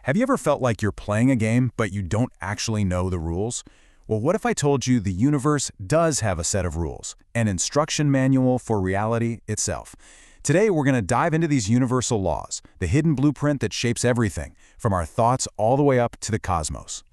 Have you ever felt like you're playing a game, but you don't actually know the rules? Well, what if I told you the universe does have a set of rules, an instruction manual for reality itself? Today, we're going to dive into these universal laws, the hidden blueprint that shapes everything, from our thoughts all the way up to the cosmos.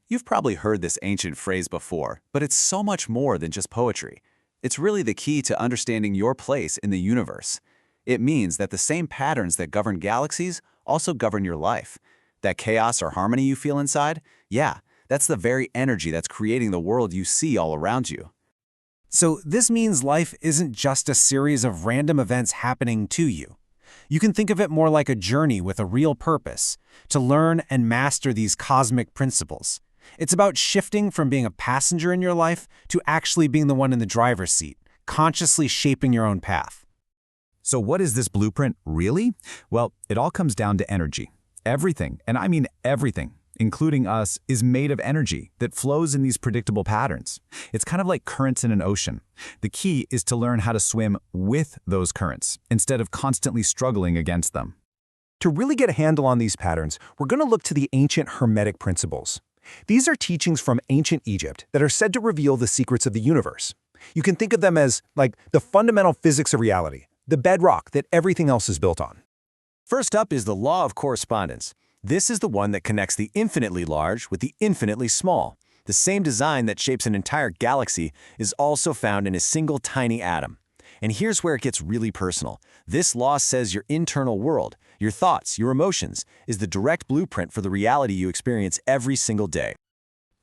You've probably heard this ancient phrase before, but it's so much more than just poetry. It's really the key to understanding your place in the universe. It means that the same patterns that govern galaxies also govern your life. That chaos or harmony you feel inside, yeah, that's the very energy that's creating the world you see all around you. So this means life isn't just a series of random events happening to you. You can think of it more like a journey with a real purpose, to learn and master these cosmic principles. It's about shifting from being a passenger in your life to actually being the one in the driver's seat, consciously shaping your own path. So what is this blueprint really? Well, it all comes down to energy. Everything, and I mean everything, including us, is made of energy that flows in these predictable patterns. It's kind of like currents in an ocean. The key is to learn how to swim with those currents instead of constantly struggling against them. To really get a handle on these patterns, we're going to look to the ancient Hermetic Principles. These are teachings from ancient Egypt that are said to reveal the secrets of the universe. You can think of them as like the fundamental physics of reality, the bedrock that everything else is built on. First up is the Law of Correspondence. This is the one that connects the infinitely large with the infinitely small. The same design that shapes an entire galaxy is also found in a single tiny atom. And here's where it gets really personal. This law says your internal world, your thoughts, your emotions, is the direct blueprint for the reality you experience every single day.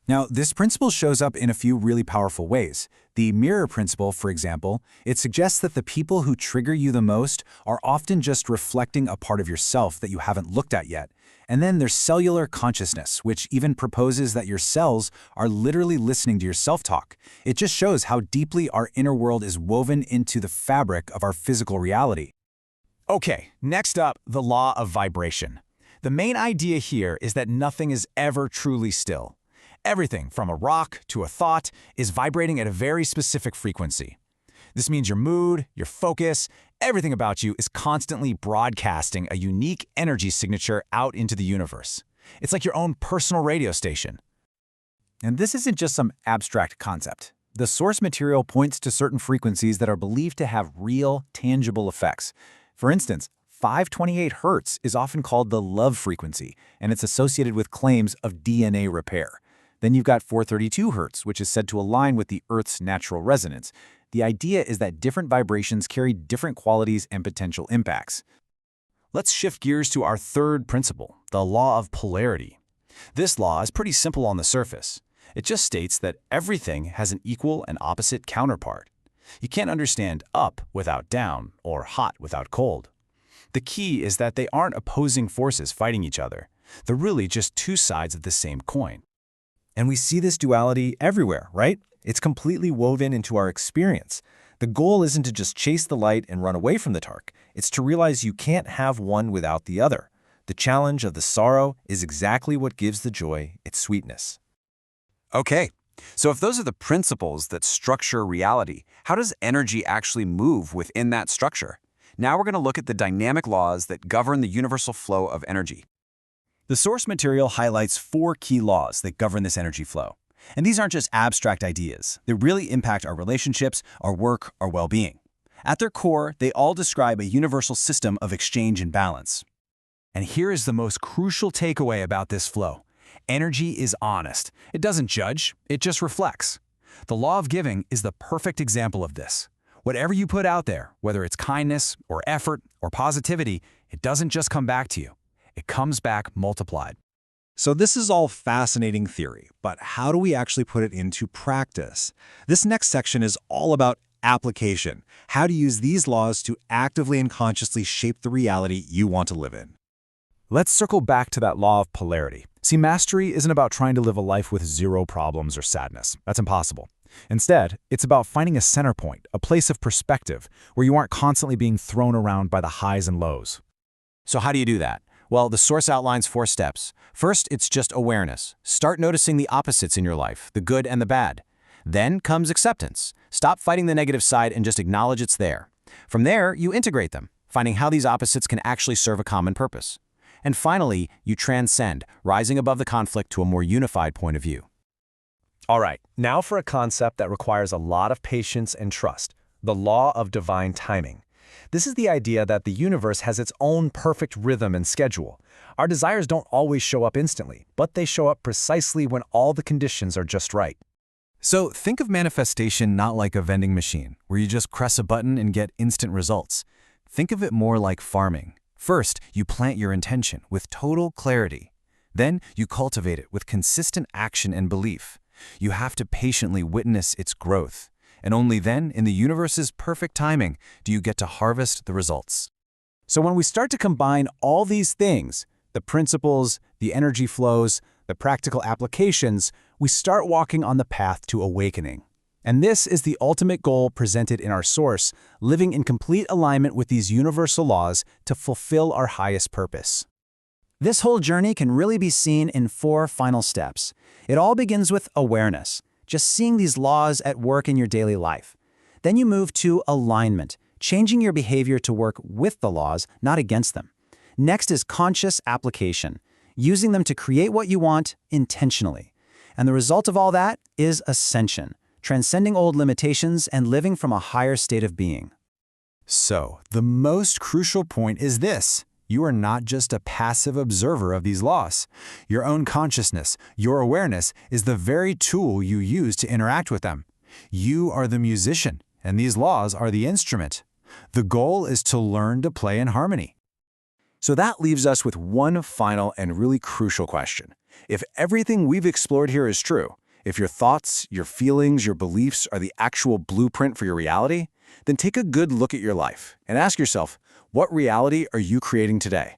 Now, this principle shows up in a few really powerful ways. The mirror principle, for example, it suggests that the people who trigger you the most are often just reflecting a part of yourself that you haven't looked at yet. And then there's cellular consciousness, which even proposes that your cells are literally listening to your self-talk. It just shows how deeply our inner world is woven into the fabric of our physical reality. Okay, next up, the Law of Vibration. The main idea here is that nothing is ever truly still. Everything, from a rock to a thought, is vibrating at a very specific frequency. This means your mood, your focus, everything about you is constantly broadcasting a unique energy signature out into the universe. It's like your own personal radio station. And this isn't just some abstract concept. The source material points to certain frequencies that are believed to have real, tangible effects. For instance, 528 Hz is often called the love frequency, and it's associated with claims of DNA repair. Then you've got 432 Hz, which is said to align with the Earth's natural resonance. The idea is that different vibrations carry different qualities and potential impacts. Let's shift gears to our third principle, the Law of Polarity. This law is pretty simple on the surface. It just states that everything has an equal and opposite counterpart. You can't understand up without down or hot without cold. The key is that they aren't opposing forces fighting each other. They're really just two sides of the same coin. And we see this duality everywhere, right? It's completely woven into our experience. The goal isn't to just chase the light and run away from the dark. It's to realize you can't have one without the other. The challenge of the sorrow is exactly what gives the joy its sweetness. Okay, so if those are the principles that structure reality, how does energy actually move within that structure? Now we're going to look at the dynamic laws that govern the universal flow of energy. The source material highlights 4 key laws that govern this energy flow. And these aren't just abstract ideas. They really impact our relationships, our work, our well-being. At their core, they all describe a universal system of exchange and balance. And here is the most crucial takeaway about this flow. Energy is honest. It doesn't judge, it just reflects. The law of giving is the perfect example of this. Whatever you put out there, whether it's kindness or effort or positivity, it doesn't just come back to you. It comes back multiplied. So this is all fascinating theory, but how do we actually put it into practice? This next section is all about application, how to use these laws to actively and consciously shape the reality you want to live in. Let's circle back to that law of polarity. See, mastery isn't about trying to live a life with zero problems or sadness. That's impossible. Instead, it's about finding a center point, a place of perspective, where you aren't constantly being thrown around by the highs and lows. So how do you do that? Well, the source outlines 4 steps. First, it's just awareness. Start noticing the opposites in your life, the good and the bad. Then comes acceptance. Stop fighting the negative side and just acknowledge it's there. From there, you integrate them, finding how these opposites can actually serve a common purpose. And finally, you transcend, rising above the conflict to a more unified point of view. All right, now for a concept that requires a lot of patience and trust, the law of divine timing. This is the idea that the universe has its own perfect rhythm and schedule. Our desires don't always show up instantly, but they show up precisely when all the conditions are just right. So think of manifestation not like a vending machine, where you just press a button and get instant results. Think of it more like farming. First, you plant your intention with total clarity. Then you cultivate it with consistent action and belief. You have to patiently witness its growth. And only then, in the universe's perfect timing, do you get to harvest the results. So when we start to combine all these things, the principles, the energy flows, the practical applications, we start walking on the path to awakening. And this is the ultimate goal presented in our source, living in complete alignment with these universal laws to fulfill our highest purpose. This whole journey can really be seen in 4 final steps. It all begins with awareness, just seeing these laws at work in your daily life. Then you move to alignment, changing your behavior to work with the laws, not against them. Next is conscious application, using them to create what you want intentionally. And the result of all that is ascension, transcending old limitations and living from a higher state of being. So, the most crucial point is this. You are not just a passive observer of these laws. Your own consciousness, your awareness, is the very tool you use to interact with them. You are the musician, and these laws are the instrument. The goal is to learn to play in harmony. So that leaves us with one final and really crucial question. If everything we've explored here is true, if your thoughts, your feelings, your beliefs are the actual blueprint for your reality, then take a good look at your life and ask yourself, what reality are you creating today?